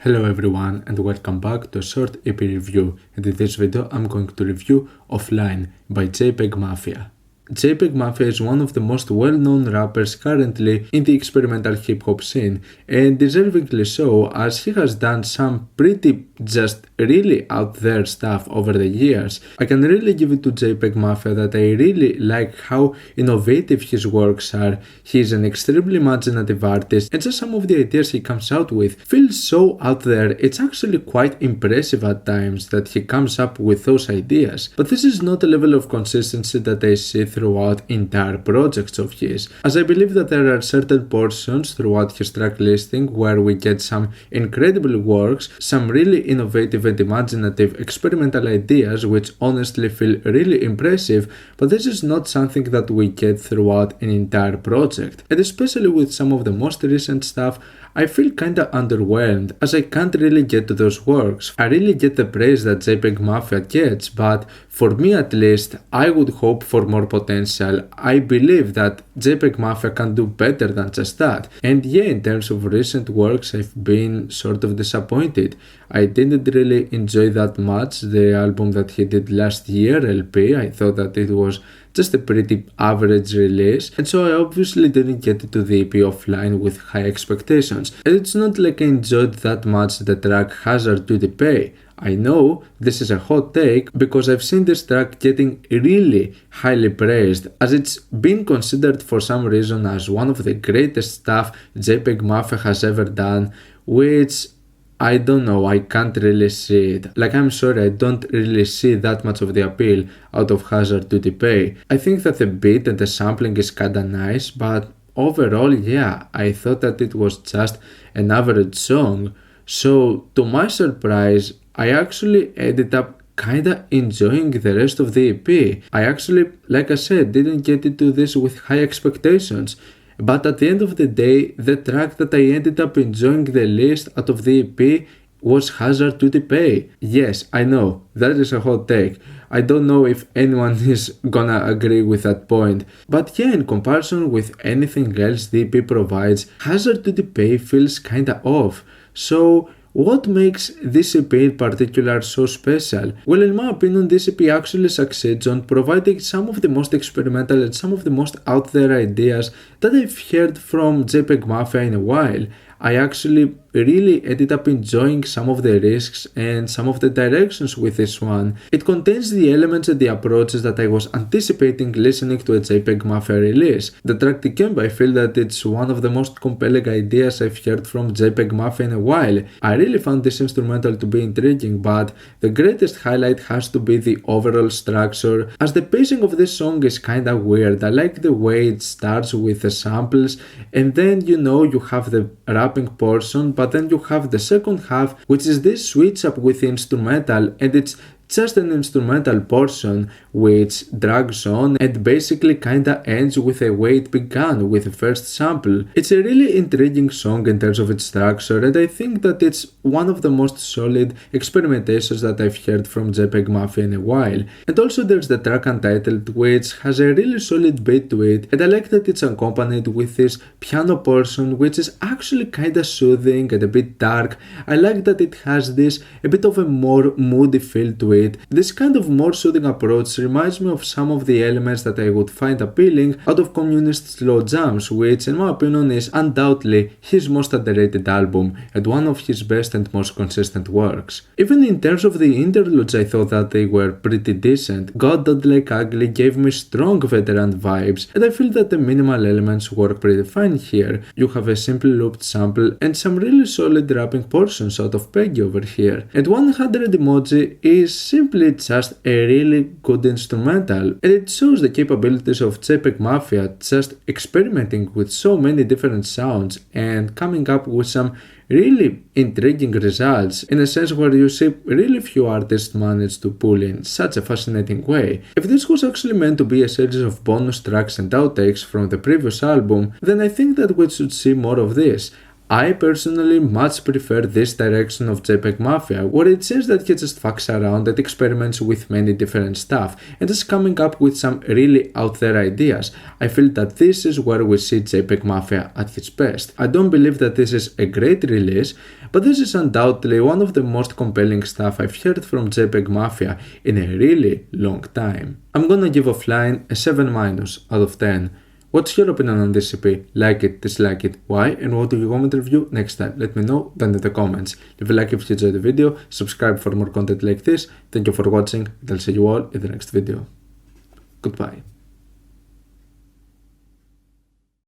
Hello everyone and welcome back to a short EP review, and in this video I'm going to review Offline by Jpegmafia. Jpegmafia is one of the most well-known rappers currently in the experimental hip-hop scene, and deservingly so, as he has done some pretty just really out there stuff over the years. I can really give it to Jpegmafia that I really like how innovative his works are. He is an extremely imaginative artist, and just some of the ideas he comes out with feel so out there. It's actually quite impressive at times that he comes up with those ideas. But this is not a level of consistency that I see throughout entire projects of his, as I believe that there are certain portions throughout his track listing where we get some incredible works, some really innovative and imaginative experimental ideas which honestly feel really impressive, but this is not something that we get throughout an entire project. And especially with some of the most recent stuff, I feel kinda underwhelmed as I can't really get to those works. I really get the praise that Jpegmafia gets, but for me at least, I would hope for more potential. I believe that Jpegmafia can do better than just that. And yeah, in terms of recent works, I've been sort of disappointed. I didn't really enjoy that much the album that he did last year, LP. I thought that it was just a pretty average release, and so I obviously didn't get to the EP Offline with high expectations. And it's not like I enjoyed that much the track Hazard to the Pay. I know this is a hot take because I've seen this track getting really highly praised, as it's been considered for some reason as one of the greatest stuff Jpegmafia has ever done, which I don't know, I can't really see it. Like, I'm sorry, I don't really see that much of the appeal out of Hazard to the Pay. I think that the beat and the sampling is kinda nice, but overall, yeah, I thought that it was just an average song. So, to my surprise, I actually ended up kinda enjoying the rest of the EP. I actually, like I said, didn't get into this with high expectations. But at the end of the day, the track that I ended up enjoying the least out of the EP was Hazard to the Pay. Yes, I know, that is a hot take. I don't know if anyone is gonna agree with that point. But yeah, in comparison with anything else the EP provides, Hazard to the Pay feels kinda off. So, what makes this EP in particular so special? Well, in my opinion, this EP actually succeeds on providing some of the most experimental and some of the most out there ideas that I've heard from Jpegmafia in a while. I actually really ended up enjoying some of the risks and some of the directions with this one. It contains the elements and the approaches that I was anticipating listening to a Jpegmafia release. The track DIKEMBE, I feel that it's one of the most compelling ideas I've heard from Jpegmafia in a while. I really found this instrumental to be intriguing, but the greatest highlight has to be the overall structure, as the pacing of this song is kinda weird. I like the way it starts with the samples, and then you have the rapping portion, but then you have the second half, which is this switch up with the instrumental, and it's just an instrumental portion which drags on and basically kinda ends with the way it began, with the first sample. It's a really intriguing song in terms of its structure, and I think that it's one of the most solid experimentations that I've heard from Jpegmafia in a while. And also there's the track Untitled, which has a really solid beat to it, and I like that it's accompanied with this piano portion which is actually kinda soothing and a bit dark. I like that it has this a bit of a more moody feel to it. This kind of more soothing approach reminds me of some of the elements that I would find appealing out of Communist Slow Jams, which in my opinion is undoubtedly his most underrated album and one of his best and most consistent works. Even in terms of the interludes, I thought that they were pretty decent. God Don't Like Ugly gave me strong veteran vibes, and I feel that the minimal elements work pretty fine here. You have a simple looped sample and some really solid rapping portions out of Peggy over here. And 100 Emoji is simply just a really good instrumental, and it shows the capabilities of Jpegmafia just experimenting with so many different sounds and coming up with some really intriguing results, in a sense where you see really few artists manage to pull in such a fascinating way. If this was actually meant to be a series of bonus tracks and outtakes from the previous album, then I think that we should see more of this. I personally much prefer this direction of Jpegmafia, where it seems that he just fucks around and experiments with many different stuff and is coming up with some really out there ideas. I feel that this is where we see Jpegmafia at its best. I don't believe that this is a great release, but this is undoubtedly one of the most compelling stuff I've heard from Jpegmafia in a really long time. I'm gonna give Offline a 7- out of 10. What's your opinion on this EP? Like it, dislike it, why, and what do you want me to review next time? Let me know down in the comments. Leave a like if you enjoyed the video, subscribe for more content like this. Thank you for watching, and I'll see you all in the next video. Goodbye.